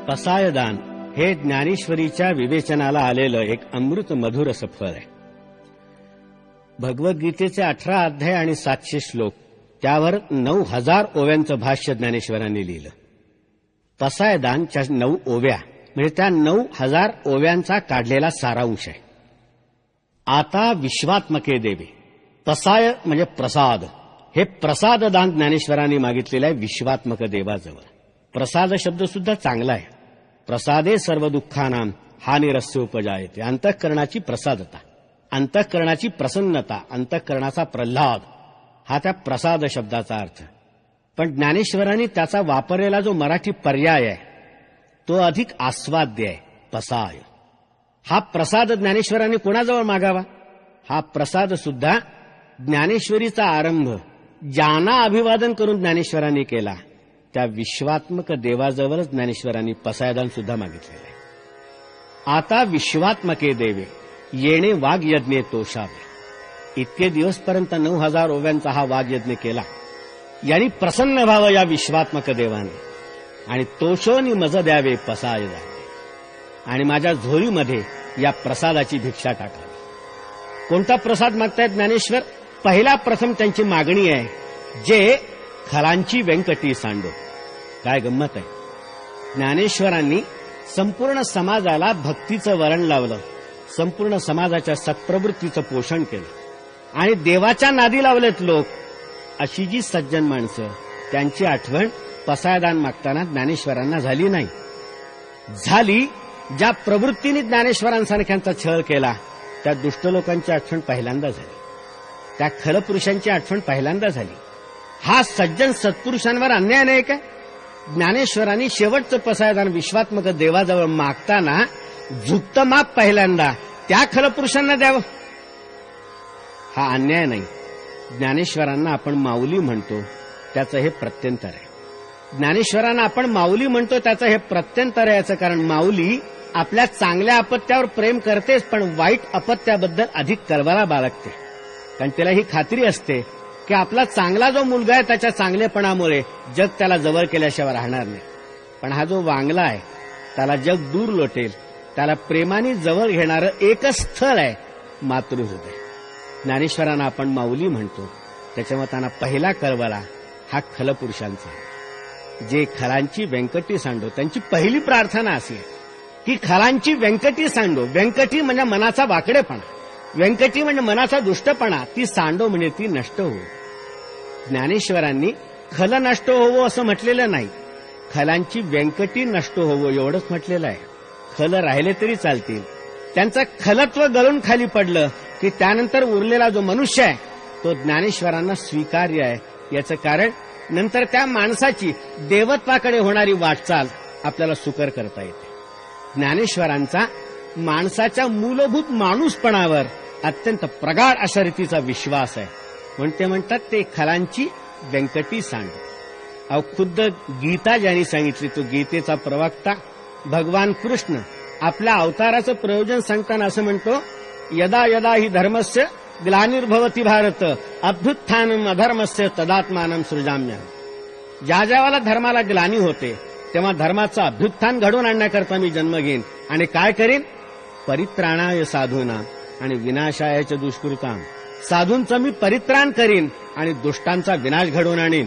पसायदान हे ज्ञानेश्वरीच्या विवेचनाला आलेलं एक अमृत मधुर असं फळ आहे. भगवद्गीतेचे 18 अध्याय आणि 700 श्लोक, त्यावर 9000 ओव्यांचं भाष्य ज्ञानेश्वरांनी लिहिलं. पसायदानच्या 9 ओव्या म्हणजे त्या 9000 ओव्यांचा काढलेला सारांश आहे. आता विश्वात्मके देवे, पसाय म्हणजे प्रसाद, हे प्रसाददान ज्ञानेश्वरांनी मागितलेलं आहे विश्वात्मक देवाजवळ. प्रसाद शब्द सुद्धा चांगला आहे. प्रसादे सर्व दुःखानां हानिरस्य उपजायते. अंतःकरणाची प्रसादता, अंतःकरणाची प्रसन्नता, अंतःकरणाचा प्रल्हाद, हा त्या प्रसाद शब्दाचा अर्थ. पण ज्ञानेश्वरांनी त्याचा वापरलेला जो मराठी पर्याय आहे तो अधिक आस्वाद्य आहे, पसाय. हा प्रसाद ज्ञानेश्वरांनी कोणाजवळ मागावा? हा प्रसाद सुद्धा ज्ञानेश्वरीचा आरंभ ज्यांना अभिवादन करून ज्ञानेश्वरांनी केला त्या विश्वात्मक देवाजवळच ज्ञानेश्वरांनी पसायदान सुद्धा मागितलेलं आहे. आता विश्वात्मके देवे येणे वाग्यज्ञे तोषावे. इतके दिवसपर्यंत 9000 ओव्यांचा हा वाग्यज्ञ केला. यांनी प्रसन्न व्हावं या विश्वात्मक देवाने आणि तोषोनी मज द्यावे पसायदान, आणि माझ्या झोळीमध्ये या प्रसादाची भिक्षा टाकावी. कोणता प्रसाद मागतायत ज्ञानेश्वर? पहिला प्रथम त्यांची मागणी आहे, जे खलांची व्यंकटी सांडो. काय गंमत आहे, ज्ञानेश्वरांनी संपूर्ण समाजाला भक्तीचं वरण लावलं, संपूर्ण समाजाच्या सत्प्रवृत्तीचं पोषण केलं आणि देवाच्या नादी लावलेत लोक. अशी जी सज्जन माणसं, त्यांची आठवण पसायदान मागताना ज्ञानेश्वरांना झाली नाही. झाली ज्या प्रवृत्तीने ज्ञानेश्वरांसारख्यांचा छळ केला त्या दुष्ट लोकांची आठवण पहिल्यांदा झाली, त्या खलपुरुषांची आठवण पहिल्यांदा झाली. हा सज्जन सत्पुरुषांवर अन्याय नाही काय? ज्ञानेश्वरांनी शेवटचं पसायदान विश्वात्मक देवाजवळ मागताना झुकतं माप पहिल्यांदा त्या खलपुरुषांना द्यावं, हा अन्याय नाही. ज्ञानेश्वरांना आपण माऊली म्हणतो त्याचं हे प्रत्यंतर आहे. ज्ञानेश्वरांना आपण माऊली म्हणतो त्याचं हे प्रत्यंतर आहे. याचं कारण माऊली आपल्या चांगल्या अपत्यावर प्रेम करतेच, पण वाईट अपत्याबद्दल अधिक कळवळा बाळगते. कारण तिला ही खात्री असते की आपला चांगला जो मुलगा आहे त्याच्या चांगलेपणामुळे जग त्याला जवळ केल्याशिवाय राहणार नाही. पण हा जो वांगला आहे त्याला जग दूर लोटेल. त्याला प्रेमाने जवळ घेणारं एकच स्थळ आहे, मातृहृदय. ज्ञानेश्वरांना आपण माऊली म्हणतो त्याच्यामुळे त्यांना पहिला कळवळा हा खलपुरुषांचा, जे खलांची व्यंकटी सांडो. त्यांची पहिली प्रार्थना अशी आहे की खलांची व्यंकटी सांडो. व्यंकटी म्हणजे मनाचा वाकडेपणा, व्यंकटी म्हणजे मनाचा दुष्टपणा, ती सांडो म्हणजे ती नष्ट हो. ज्ञानेश्वरांनी खल नष्ट होवो असं म्हटलेलं नाही, खलांची व्यंकटी नष्ट होवो एवढंच म्हटलेलं आहे. खल राहिले तरी चालतील. त्यांचं खलत्व गळून खाली पडलं की त्यानंतर उरलेला जो मनुष्य आहे तो ज्ञानेश्वरांना स्वीकार्य आहे. याचं कारण नंतर त्या माणसाची देवत्वाकडे होणारी वाटचाल आपल्याला सुकर करता येते. ज्ञानेश्वरांचा माणसाच्या मूलभूत माणूसपणावर अत्यंत प्रगाढ अशा रीतीचा विश्वास आहे. म्हणून ते म्हणतात ते खलांची व्यंकटी सांड. अहो खुद्द गीता ज्यांनी सांगितली, तो गीतेचा प्रवक्ता भगवान कृष्ण आपल्या अवताराचं प्रयोजन सांगताना असं म्हणतो, यदा यदा ही धर्मस्य ग्लानिर्भवती भारत अभ्युत्थानम अधर्मस्य तदात्मानं सृजाम्यहम्. ज्या ज्यावेळेला धर्माला ग्लानी होते तेव्हा धर्माचं अभ्युत्थान घडवून आणण्याकरता मी जन्म घेईन आणि काय करीन? परित्राणाय साधूना आणि विनाशाय दुष्कृताम. साधूंचं मी परित्राण करीन आणि दुष्टांचा विनाश घडवून आणीन.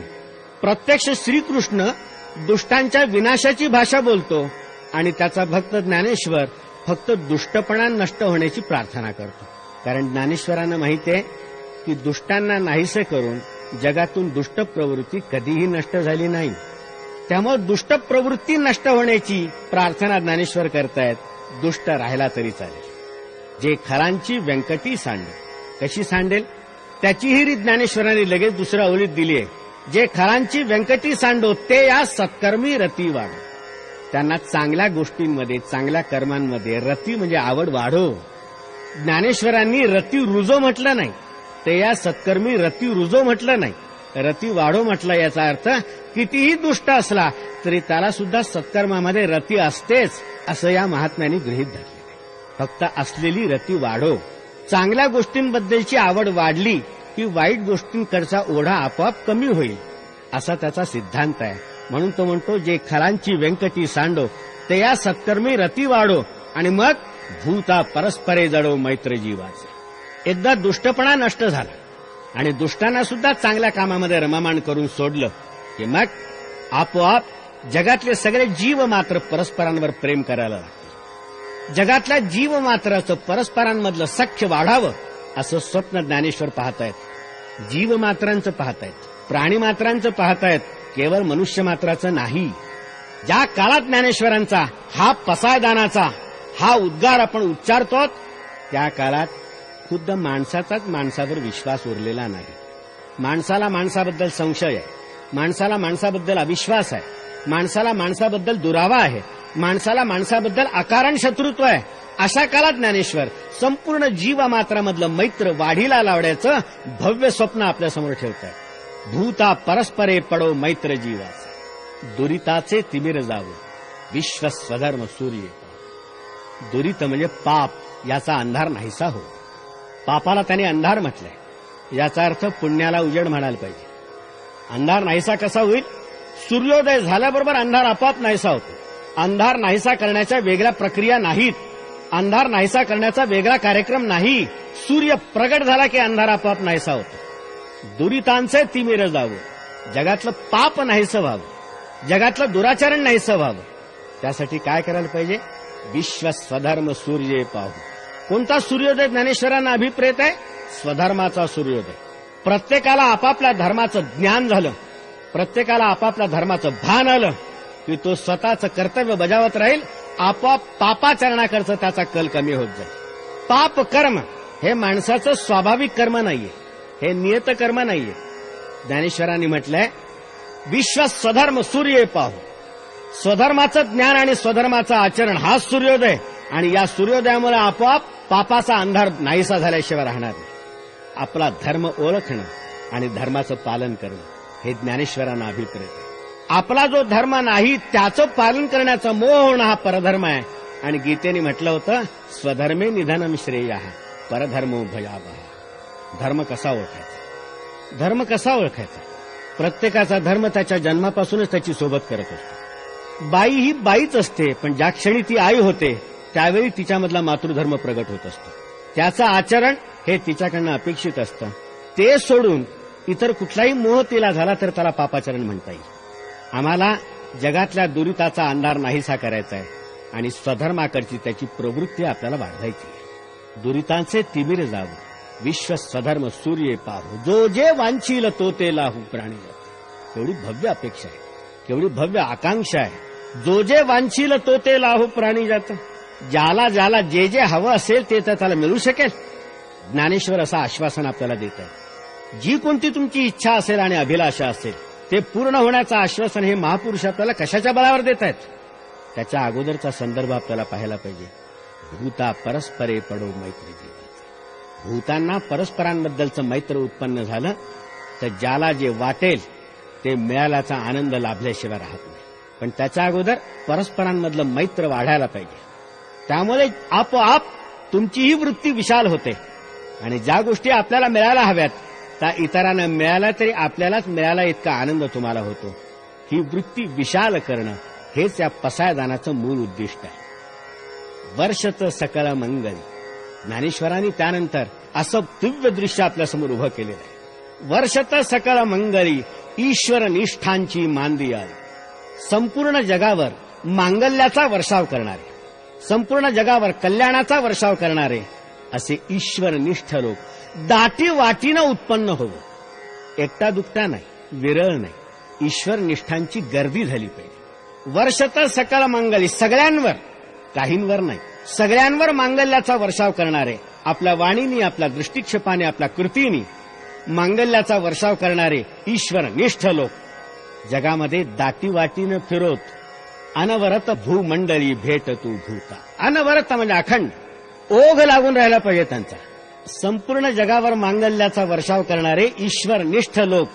प्रत्यक्ष श्रीकृष्ण दुष्टांच्या विनाशाची भाषा बोलतो आणि त्याचा भक्त ज्ञानेश्वर फक्त दुष्टपणा नष्ट होण्याची प्रार्थना करतो. कारण ज्ञानेश्वरांना माहिती आहे की दुष्टांना नाहीसे करून जगातून दुष्ट प्रवृत्ती कधीही नष्ट झाली नाही. त्यामुळे दुष्ट प्रवृत्ती नष्ट होण्याची प्रार्थना ज्ञानेश्वर करतायत. दुष्ट राहिला तरी चालेल. जे खलांची व्यंकटी सांडेल, कशी सांडेल त्याचीही रीत ज्ञानेश्वरांनी लगेच दुसऱ्या ओळीत दिली आहे. जे खलांची व्यंकटी सांडो ते या सत्कर्मी रती वाढो. त्यांना चांगल्या गोष्टींमध्ये, चांगल्या कर्मांमध्ये रती म्हणजे आवड वाढो. ज्ञानेश्वरांनी रती रुजो म्हटलं नाही, ते या सत्कर्मी रती रुजो म्हटलं नाही, रती वाढो म्हटलं. याचा अर्थ कितीही दुष्ट असला तरी त्याला सुद्धा सत्कर्मामध्ये रती असतेच असं या महात्म्यांनी गृहीत धरले. फक्त असलेली रती वाढो. चांगल्या गोष्टींबद्दलची आवड वाढली की वाईट गोष्टींकडचा ओढा आपोआप कमी होईल असा त्याचा सिद्धांत आहे. म्हणून तो म्हणतो जे खलांची व्यंकटी सांडो ते या सत्कर्मी रती वाढो आणि मग भूता परस्परे जडो मैत्र जीवाचे. एकदा दुष्टपणा नष्ट झाला आणि दुष्टांना सुद्धा चांगल्या कामामध्ये रममाण करून सोडलं की मग आपोआप जगातले सगळे जीव मात्र परस्परांवर प्रेम करायला लागतील. जगातल्या जीव मात्राचं परस्परांमधलं सख्य वाढावं असं स्वप्न ज्ञानेश्वर पाहतायत. जीव मात्रांचं पाहतायत, प्राणी मात्रांचं पाहतायत, केवळ मनुष्य मात्राचं नाही. ज्या काळात ज्ञानेश्वरांचा हा पसायदानाचा हा उद्गार आपण उच्चारतो त्या काळात खुद्द माणसाचाच माणसावर विश्वास उरलेला नाही. माणसाला माणसाबद्दल संशय आहे, माणसाला माणसाबद्दल अविश्वास आहे, माणसाला माणसाबद्दल दुरावा आहे, माणसाला माणसाबद्दल अकारण शत्रुत्व आहे. अशा काळात ज्ञानेश्वर संपूर्ण जीवमात्रामधलं मैत्र वाढीला लावण्याचं भव्य स्वप्न आपल्यासमोर ठेवताय. भूता परस्परे पडो मैत्र जीवाचे, दुरिताचे तिमिर जावो विश्व स्वधर्म सूर्य. दुरित म्हणजे पाप, याचा अंधार नाहीसा हो. पापाला त्याने अंधार म्हटलंय, याचा अर्थ पुण्याला उजेड म्हणायला पाहिजे. अंधार नाहीसा कसा होईल? सूर्योदय झाल्याबरोबर अंधार आपोआप नाहीसा होतो. अंधार नाहीसा करण्याच्या वेगळ्या प्रक्रिया नाहीत, अंधार नाहीसा करण्याचा वेगळा कार्यक्रम नाही. सूर्य प्रगट झाला की अंधार आपोआप नाहीसा होतो. दुरितांचे तिमिर जावं, जगातलं पाप नाहीसं व्हावं, जगातलं दुराचरण नाहीसं व्हावं. त्यासाठी काय करायला पाहिजे? विश्व स्वधर्म सूर्य पाहू. कोणता सूर्योदय ज्ञानेश्वरांना अभिप्रेत आहे? स्वधर्माचा सूर्योदय. प्रत्येकाला आपापल्या धर्माचं ज्ञान झालं, प्रत्येकाला आपापल्या धर्माचं भान आलं की तो स्वतःचं कर्तव्य बजावत राहील. आपोआप पापाचरणाकडचं त्याचा कल कमी होत जाईल. पाप कर्म हे माणसाचं स्वाभाविक कर्म नाहीये, हे नियत कर्म नाहीये. ज्ञानेश्वरांनी म्हटलंय विश्व स्वधर्म सूर्य पाहू. स्वधर्माचं ज्ञान आणि स्वधर्माचं आचरण हा सूर्योदय, आणि या सूर्योदयामुळे आपोआप पापाचा अंधार नाहीसा झाल्याशिवाय राहणार नाही. आपला धर्म ओळखणं आणि धर्माचं पालन करणं हे ज्ञानेश्वरांना अभिप्रेत आहे. आपला जो धर्म नाही त्याचं पालन करण्याचा मोह होणं हा परधर्म आहे. आणि गीतेने म्हटलं होतं स्वधर्मे निधनम श्रेयः परधर्मो भयावहः. धर्म कसा ओळखायचा? धर्म कसा ओळखायचा? प्रत्येकाचा धर्म त्याच्या जन्मापासूनच त्याची सोबत करत असतो. बाई ही बाईच असते, पण ज्या क्षणी ती आई होते त्यावेळी तिच्यामधला मातृधर्म प्रगट होत असतो. त्याचं आचरण हे तिच्याकडनं अपेक्षित असतं. ते सोडून इतर कुठलाही मोह तिला झाला तर त्याला पापाचरण म्हणता येईल. आम्हाला जगातल्या दुरिताचा अंधार नाहीसा करायचा आहे आणि स्वधर्माकडची त्याची प्रवृत्ती आपल्याला वाढवायची आहे. दुरितांचे तिमिर जावं विश्व स्वधर्म सूर्य पाहू, जो जे वांछील तो ते लाहू प्राणी जाते. केवढी भव्य अपेक्षा आहे, केवढी भव्य आकांक्षा आहे. जो जे वांछील तो ते लाहू प्राणी जातं. ज्याला ज्याला जे जे हवं असेल ते तर त्याला मिळू शकेल. ज्ञानेश्वर असं आश्वासन आपल्याला देत आहे. जी कोणती तुमची इच्छा असेल आणि अभिलाषा असेल ते पूर्ण होण्याचं आश्वासन हे महापुरुष आपल्याला कशाच्या बळावर देत आहेत? त्याच्या अगोदरचा संदर्भ आपल्याला पाहायला पाहिजे. भूता परस्परे पडो मैत्र जीवाचे. भूतांना परस्परांबद्दलचं मैत्र उत्पन्न झालं तर ज्याला जे वाटेल ते मिळाल्याचा आनंद लाभल्याशिवाय राहत नाही. पण त्याच्या अगोदर परस्परांमधलं मैत्र वाढायला पाहिजे. त्यामुळे आपोआप तुमचीही वृत्ती विशाल होते आणि ज्या गोष्टी आपल्याला मिळायला हव्यात त्या इतरांना मिळाला तरी आपल्यालाच मिळाला इतका आनंद तुम्हाला होतो. ही वृत्ती विशाल करणं हेच या पसायदानाचं मूळ उद्दिष्ट आहे. वर्षचं सकळ मंगल. ज्ञानेश्वरांनी त्यानंतर असं दिव्य दृश्य आपल्यासमोर उभं केलेलं आहे. वर्षतं सकळ मंगली ईश्वर निष्ठांची मांदी आली. संपूर्ण जगावर मांगल्याचा वर्षाव करणारे, संपूर्ण जगावर कल्याणाचा वर्षाव करणारे असे ईश्वरनिष्ठ लोक दाटी वाटीनं उत्पन्न होवं. एकटा दुकटा नाही, विरळ नाही, ईश्वरनिष्ठांची गर्दी झाली पाहिजे. वर्षतं सकळ मंगली, सगळ्यांवर, काहींवर नाही, सगळ्यांवर मांगल्याचा वर्षाव करणारे, आपल्या वाणीनी, आपल्या दृष्टिक्षेपाने, आपल्या कृतीनी मांगल्याचा वर्षाव करणारे ईश्वरनिष्ठ लोक जगामध्ये दाटी वाटीनं फिरोत अनवरत भूमंडळी भेट तू भूता. अनवरत म्हणजे अखंड, ओघ लागून राहायला पाहिजे त्यांचा. संपूर्ण जगावर मांगल्याचा वर्षाव करणारे ईश्वरनिष्ठ लोक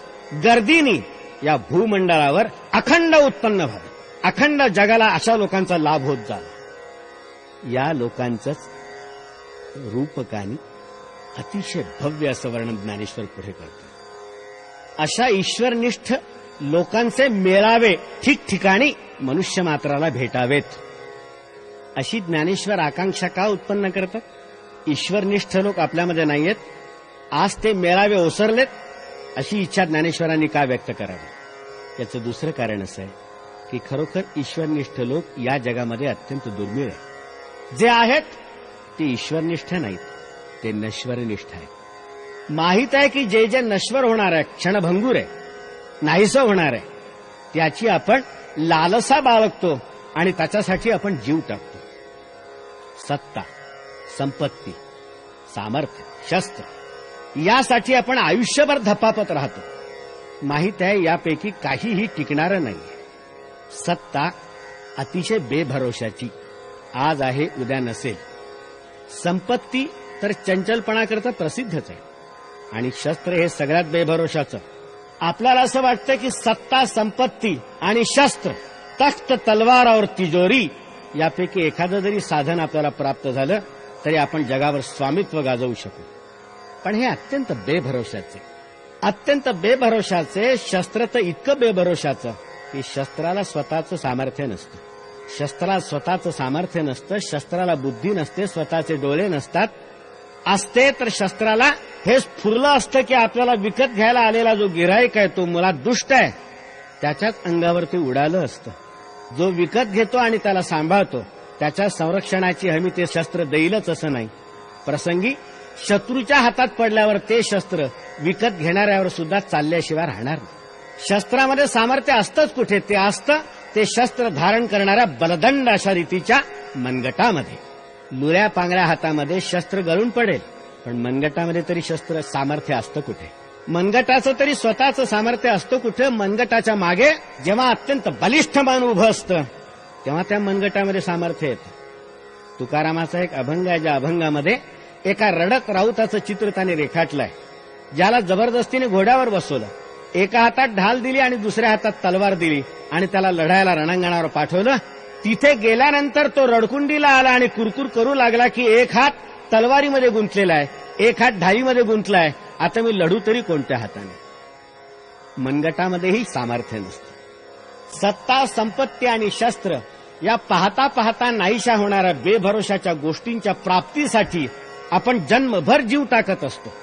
गर्दीनी या भूमंडळावर अखंड उत्पन्न व्हावे. अखंड जगाला अशा लोकांचा लाभ होत जावा. या लोकांचंच रूपकानी अतिशय भव्य असं वर्णन ज्ञानेश्वर पुढे करतो. अशा ईश्वरनिष्ठ लोकांचे मेळावे ठिकठिकाणी मनुष्य मात्राला भेटावेत. अशी ज्ञानेश्वर आकांक्षा का उत्पन्न करतात? ईश्वरनिष्ठ लोक आपल्यामध्ये नाहीयेत, आज ते मेळावे ओसरलेत, अशी इच्छा ज्ञानेश्वरांनी का व्यक्त करावी? याचं दुसरं कारण असं आहे की खरोखर ईश्वरनिष्ठ लोक या जगामध्ये अत्यंत दुर्मिळ आहेत. जे आहेत ते ईश्वरनिष्ठ नाहीत, ते नश्वरनिष्ठ आहेत. माहीत आहे की जे जे नश्वर होणार आहे, क्षणभंगूर आहे, नाहीसं होणार आहे, त्याची आपण लालसा बाळगतो आणि त्याच्यासाठी आपण जीव टाकतो. सत्ता, संपत्ती, सामर्थ्य, शस्त्र यासाठी आपण आयुष्यभर धपापत राहतो. माहीत आहे यापैकी काहीही टिकणारं नाही. सत्ता अतिशय बेभरोशाची, आज आहे उद्या नसेल. संपत्ती तर चंचलपणाकरता प्रसिद्धच आहे. आणि शस्त्र हे सगळ्यात बेभरोशाचं. आपल्याला असं वाटतं की सत्ता, संपत्ती आणि शस्त्र, तख्त, तलवार और तिजोरी यापैकी एखादं जरी साधन आपल्याला प्राप्त झालं तरी आपण जगावर स्वामित्व गाजवू शकू. पण हे अत्यंत बेभरोशाचे, अत्यंत बेभरोशाचे. शस्त्र तर इतकं बेभरोशाचं की शस्त्राला स्वतःचं सामर्थ्य नसतं. शस्त्राला स्वतःचं सामर्थ्य नसतं, शस्त्राला बुद्धी नसते, स्वतःचे डोळे नसतात. असते तर शस्त्राला हे स्फुरलं असतं की आपल्याला विकत घ्यायला आलेला जो गिऱ्हाईक आहे तो मुळात दुष्ट आहे, त्याच्याच अंगावर ते उडालं असतं. जो विकत घेतो आणि त्याला सांभाळतो त्याच्या संरक्षणाची हमी ते शस्त्र देईलच असं नाही. प्रसंगी शत्रूच्या हातात पडल्यावर ते शस्त्र विकत घेणाऱ्यावर सुद्धा चालल्याशिवाय राहणार नाही. शस्त्रामध्ये सामर्थ्य असतंच कुठे? ते असतं ते शस्त्र धारण करणाऱ्या बलदंड अशा रीतीच्या मनगटामध्ये. लुऱ्या पांगऱ्या हातामध्ये शस्त्र गळून पडेल, पण मनगटामध्ये तरी शस्त्र सामर्थ्य असतं कुठे? मनगटाचं तरी स्वतःचं सामर्थ्य असतं कुठे? मनगटाच्या मागे जेव्हा अत्यंत बलिष्ठ मन उभं असतं तेव्हा त्या मनगटामध्ये सामर्थ्य येतं. तुकारामाचा एक अभंग आहे, ज्या अभंगामध्ये एका रडत राऊताचं चित्र त्याने रेखाटलंय, ज्याला जबरदस्तीने घोड्यावर बसवलं, एका हातात ढाल दिली आणि दुसऱ्या हातात तलवार दिली आणि त्याला लढायला रणांगणावर पाठवलं. तिथे गेल्यानंतर तो रडकुंडीला आला आणि कुरकुर करू लागला की एक हात तलवारीमध्ये गुंतलेला आहे, एक हात ढालीमध्ये गुंतलाय, आता मी लढू तरी कोणत्या हाताने? मनगटामध्येही सामर्थ्य नसतं. सत्ता, संपत्ती आणि शस्त्र या पाहता पाहता नाहीशा होणाऱ्या बेभरोशाच्या गोष्टींच्या प्राप्तीसाठी आपण जन्मभर जीव टाकत असतो.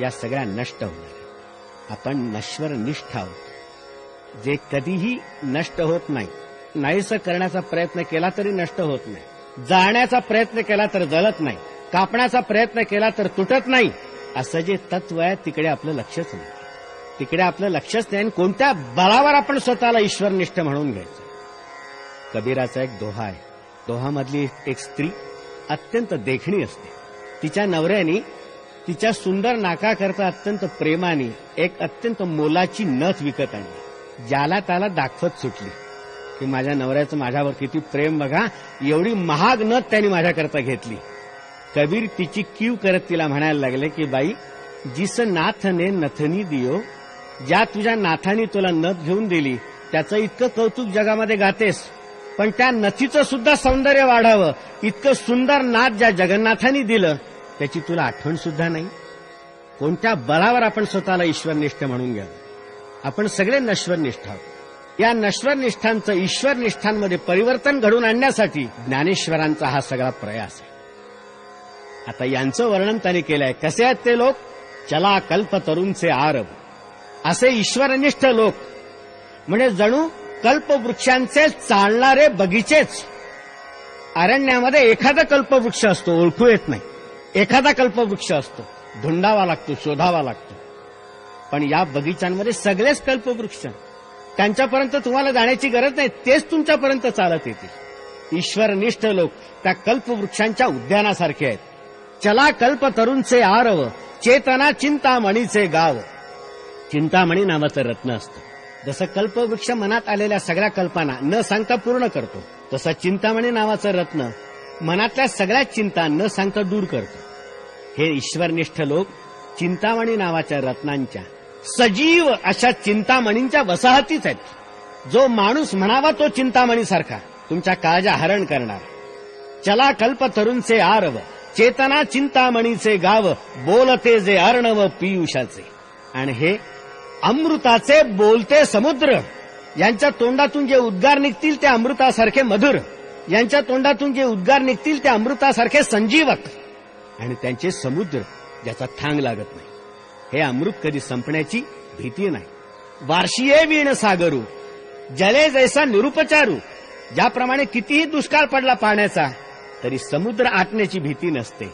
या सगळ्या नष्ट होणार. आपण नश्वरनिष्ठ आहोत, जे कधीही नष्ट होत नाही. नाहीसं करण्याचा प्रयत्न केला तरी नष्ट होत नाही, जाळण्याचा प्रयत्न केला तर जळत नाही, कापण्याचा प्रयत्न केला तर तुटत नाही. असं जे तत्व आहे तिकडे आपलं लक्षच नाही. तिकडे आपलं लक्षच नाही. कोणत्या बळावर आपण स्वतःला ईश्वरनिष्ठ म्हणून घ्यायचं? कबीराचा एक दोहा आहे. दोहामधली एक स्त्री अत्यंत देखणी असते. तिच्या नवऱ्याने तिच्या सुंदर नाकाकरता अत्यंत प्रेमाने एक अत्यंत मोलाची नथ विकत आणली. ज्याला त्याला दाखवत सुटली की माझ्या नवऱ्याचं माझ्यावर किती प्रेम बघा, एवढी महाग नथ त्यांनी माझ्याकरता घेतली. कबीर तिची कीव करत तिला म्हणायला लागले की बाई, जिस नाथने नथनी दियो, ज्या तुझ्या नाथाने तुला नथ घेऊन दिली त्याचं इतकं कौतुक जगामध्ये गातेस, पण त्या नथीचं सुद्धा सौंदर्य वाढावं इतकं सुंदर नाथ ज्या जगन्नाथांनी दिलं त्याची तुला आठवण सुद्धा नाही. कोणत्या बळावर आपण स्वतःला ईश्वरनिष्ठ म्हणून घ्यावं? आपण सगळे नश्वरनिष्ठ आहोत. या नश्वरनिष्ठांचं ईश्वरनिष्ठांमध्ये परिवर्तन घडून आणण्यासाठी ज्ञानेश्वरांचा हा सगळा प्रयास आहे. आता यांचं वर्णन त्यांनी केलंय. कसे आहेत ते लोक? चला कल्पतरूंचे आरव, असे ईश्वरनिष्ठ लोक म्हणजे जणू कल्पवृक्षांचे चालणारे बगीचेच. अरण्यामध्ये एखादा कल्पवृक्ष असतो, ओळखू येत नाही. एखादा कल्पवृक्ष असतो, धुंडावा लागतो, शोधावा लागतो. पण या बगीचांमध्ये सगळेच कल्पवृक्ष, त्यांच्यापर्यंत तुम्हाला जाण्याची गरज नाही, तेच तुमच्यापर्यंत चालत येतील. ईश्वरनिष्ठ लोक त्या कल्पवृक्षांच्या उद्यानासारखे आहेत. चला कल्पतरूंचे आरव, चेतना चिंतामणीचे गाव. चिंतामणी नावाचं रत्न असतं. जसं कल्पवृक्ष मनात आलेल्या सगळ्या कल्पना न सांगता पूर्ण करतो, तसं चिंतामणी नावाचं रत्न मनातल्या सगळ्या चिंता न सांगता दूर करतो. हे ईश्वरनिष्ठ लोक चिंतामणी नावाच्या रत्नांच्या, सजीव अशा चिंतामणींच्या वसाहतीच आहेत. जो माणूस म्हणावा तो चिंतामणीसारखा तुमच्या काळजा हरण करणार. चला कल्पतरूंचे आरव, चेतना चिंतामणीचे गाव, बोलते जे अर्णव पियुषाचे. आणि हे अमृताचे बोलते समुद्र, यांच्या तोंडातून जे उद्गार निघतील ते अमृतासारखे मधुर. यांच्या तोंडातून जे उद्गार निघतील ते अमृतासारखे संजीवक, आणि त्यांचे समुद्र ज्याचा थांग लागत नाही. हे अमृत कधी संपण्याची भीती नाही. वार्षिये वीण सागरू जले जैसा निरुपचारू. ज्याप्रमाणे कितीही दुष्काळ पडला पाण्याचा तरी समुद्र आटण्याची भीती नसते.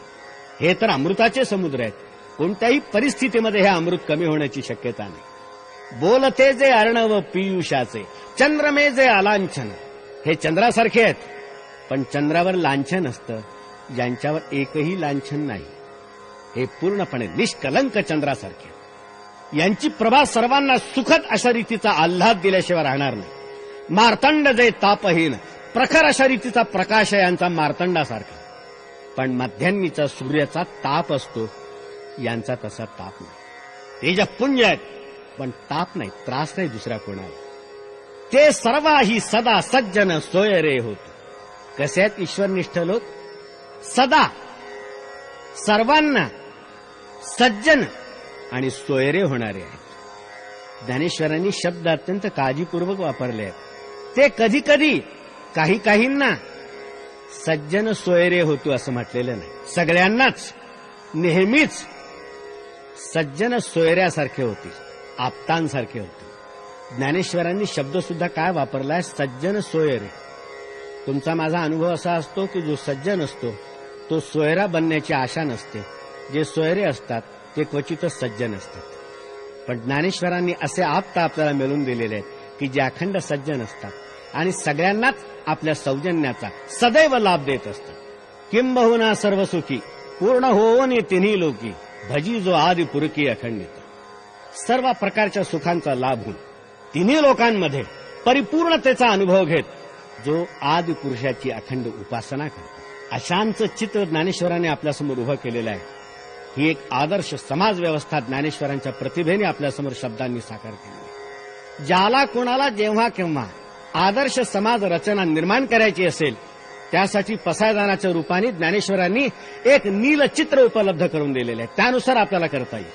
हे तर अमृताचे समुद्र आहेत. कोणत्याही परिस्थितीमध्ये हे अमृत कमी होण्याची शक्यता नाही. बोलते जे अर्णव पियुषाचे चंद्रमे जे आलांछन. हे चंद्रासारखे आहेत, पण चंद्रावर लांछन असतं, ज्यांच्यावर एकही लांछन नाही. हे पूर्णपणे निष्कलंक चंद्रासारखे. यांची प्रभा सर्वांना सुखद अशा रीतीचा आल्हाद दिल्याशिवाय राहणार नाही. मार्तंड जे तापहीन प्रखर अशा रीतीचा प्रकाश आहे यांचा मार्तंडासारखा. पण मध्यान्नीचा सूर्याचा ताप असतो, यांचा तसा ताप नाही. तेजपुंज आहेत, पण ताप नाही, त्रास नाही दुसऱ्या कोणाला. ते सर्वाही सदा सज्जन सोयरे होत. कसे आहेत ईश्वरनिष्ठ लोक? सदा सर्वांना सज्जन आणि सोयरे होणारे आहेत. ज्ञानेश्वरांनी शब्द अत्यंत काळजीपूर्वक वापरले आहेत. ते कधी कधी काही काहींना सज्जन सोयरे होतो असं म्हटलेलं नाही. सगळ्यांनाच नेहमीच सज्जन सोयऱ्यासारखे होतील, आप्तांसारखे होते. ज्ञानेश्वरांनी शब्द सुद्धा काय वापरलाय? सज्जन सोयरे. तुमचा माझा अनुभव असा असतो की जो सज्जन असतो तो सोयरा बनण्याची आशा नसते. जे सोयरे असतात ते क्वचितच सज्जन असतात. पण ज्ञानेश्वरांनी असे आप्त आपल्याला मिळवून दिलेले आहेत की जे अखंड सज्जन असतात आणि सगळ्यांनाच आपल्या सौजन्याचा सदैव लाभ देत असतात. किंबहुना सर्वसुखी पूर्ण होऊन तिन्ही लोकी भजी जो आदि पुरकी अखंडित. सर्व प्रकारच्या सुखांचा लाभ होऊन तिन्ही लोकांमध्ये परिपूर्णतेचा अनुभव घेत जो आदि पुरुषाची अखंड उपासना करतो. अशांचं चित्र ज्ञानेश्वरांनी आपल्यासमोर उभं केलेलं आहे. ही एक आदर्श समाज व्यवस्था ज्ञानेश्वरांच्या प्रतिभेने आपल्यासमोर शब्दांनी साकार केली. ज्याला कोणाला जेव्हा केव्हा आदर्श समाज रचना निर्माण करायची असेल त्यासाठी पसायदानाच्या रूपाने ज्ञानेश्वरांनी एक नीलचित्र उपलब्ध करून दिलेले आहे. त्यानुसार आपल्याला करता येईल.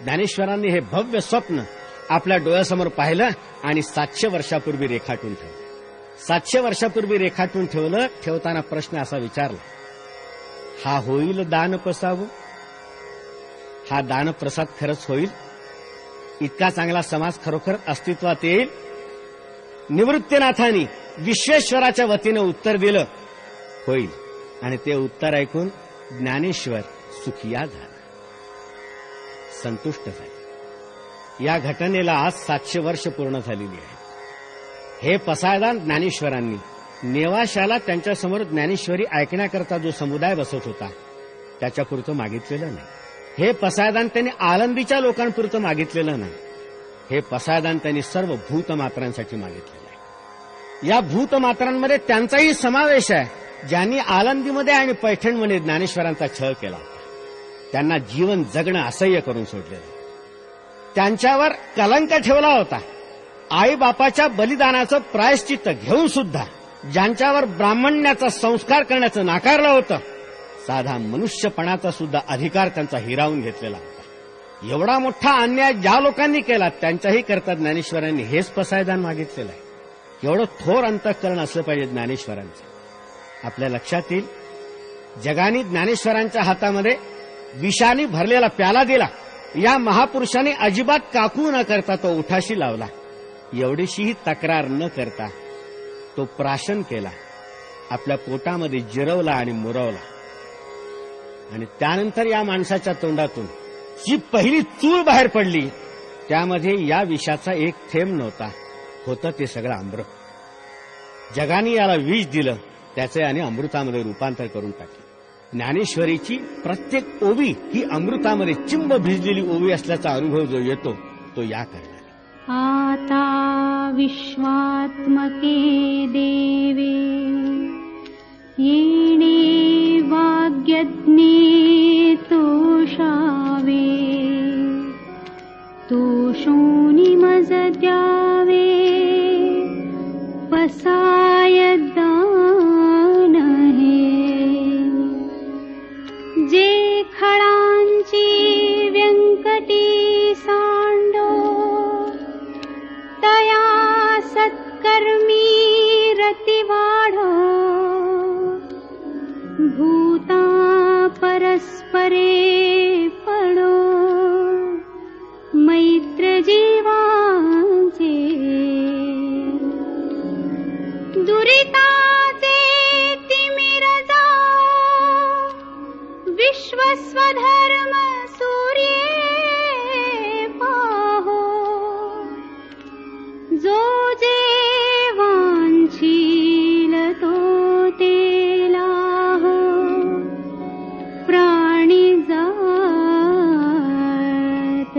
ज्ञानेश्वरांनी हे भव्य स्वप्न आपल्या डोळ्यासमोर पाहिलं आणि 700 वर्षापूर्वी रेखाटून ठेवलं. 700 वर्षापूर्वी रेखाटून ठेवलं. ठेवताना प्रश्न असा विचारला, हा होईल दान पसावं? हा दानप्रसाद खरंच होईल? इतका चांगला समाज खरोखर अस्तित्वात येईल? निवृत्तीनाथांनी विश्वेश्वराच्या वतीनं उत्तर दिलं, होईल. आणि ते उत्तर ऐकून ज्ञानेश्वर सुखिया झाला, संतुष्ट झाले. या घटनेला आज 700 वर्ष पूर्ण झालेली आहेत. हे पसायदान ज्ञानेश्वरांनी नेवाशाला त्यांच्यासमोर ज्ञानेश्वरी ऐकण्याकरता जो समुदाय बसत होता त्याच्यापुरतं मागितलेलं नाही. हे पसायदान त्यांनी आळंदीच्या लोकांपुरतं मागितलेलं नाही. हे पसायदान त्यांनी सर्व भूतमात्रांसाठी मागितलेलं आहे. या भूतमात्रांमध्ये त्यांचाही समावेश आहे ज्यांनी आळंदीमध्ये आणि पैठणमध्ये ज्ञानेश्वरांचा छळ केला होता. त्यांना जीवन जगणं असह्य करून सोडलेलं. त्यांच्यावर कलंक ठेवला होता. आईबापाच्या बलिदानाचं प्रायश्चित्त घेऊन सुद्धा ज्यांच्यावर ब्राह्मण्याचा संस्कार करण्याचं नाकारलं होतं, साधा मनुष्यपणाचा सुद्धा अधिकार त्यांचा हिरावून घेतलेला होता. एवढा मोठा अन्याय ज्या लोकांनी केला त्यांच्याही करता ज्ञानेश्वरांनी हेच पसायदान मागितलेलं आहे. एवढं थोर अंतःकरण असलं पाहिजे ज्ञानेश्वरांचं. आपल्या लक्षात येईल, जगाने ज्ञानेश्वरांच्या हातामध्ये विषाने भरलेला प्याला दिला. या महापुरुषाने अजिबात काकू न करता तो उठाशी लावला. एवढीशीही तक्रार न करता तो प्राशन केला, आपल्या पोटामध्ये जिरवला आणि मुरवला. आणि त्यानंतर या माणसाच्या तोंडातून जी पहिली चूळ बाहेर पडली त्यामध्ये या विषाचा एक थेंब नव्हता. होतं ते सगळं अमृत. जगाने याला विष दिलं, त्याचे आणि अमृतामध्ये रूपांतर करून टाकले. ज्ञानेश्वरीची प्रत्येक ओवी ही अमृतामध्ये चिंब भिजलेली ओवी असल्याचा अनुभव जो येतो तो या कारणाने. आता विश्वात्मके देवे येणे वाग्यज्ञे तोषावे तोषोनि मज द्यावे पसाय दान हे जे खळांची व्यंकटी सांडो तया सत्कर्मी रती वाढो दुरिताचे तिमिर जाओ, विश्वस्वधर्म सूर्ये पाहो. जो जे वांछील तो ते लाहो, प्राणी जात.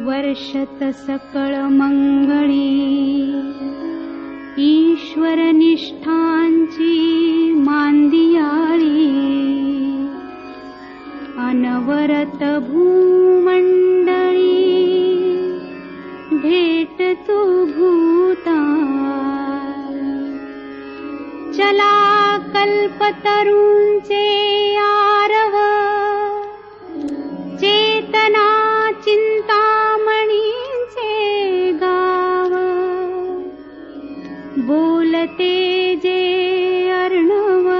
वर्षत सकळ मंगळी, ईश्वर निष्ठांची मांदियाळी. अनवरत भूमंडळी, भेट तू भूता. चला कल्पतरूंचे आरव, चेतना चिंतामणींचे गाव. बोलते जे अर्णव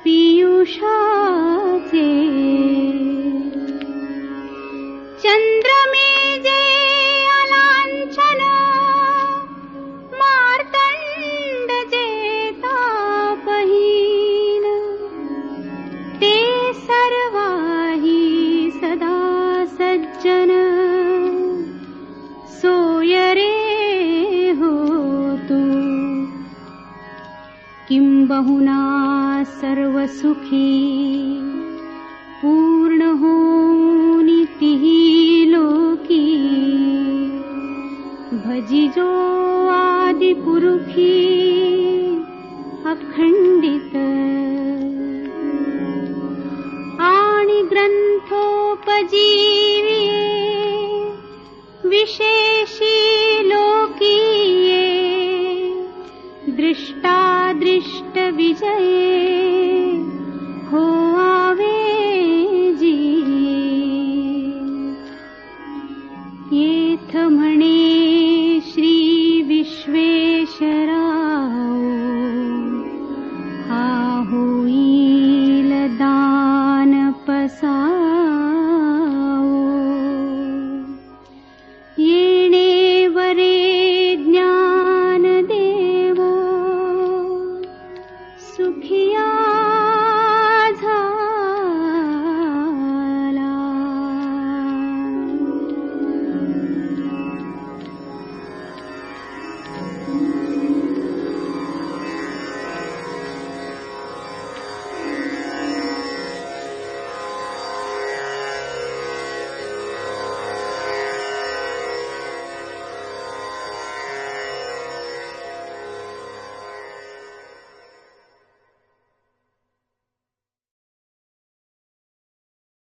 पियुषाचे, चंद्रमे जे अलांछन, मार्तंड जे तापहीन. ते सर्वाही सदा सज्जन, सोय रे हो तू. किंबहुना सर्व सुखी, पूर्ण होनी तिही लोकी. भजिजो आदि पुरुखी, अखंडित. आणि ग्रंथोपजी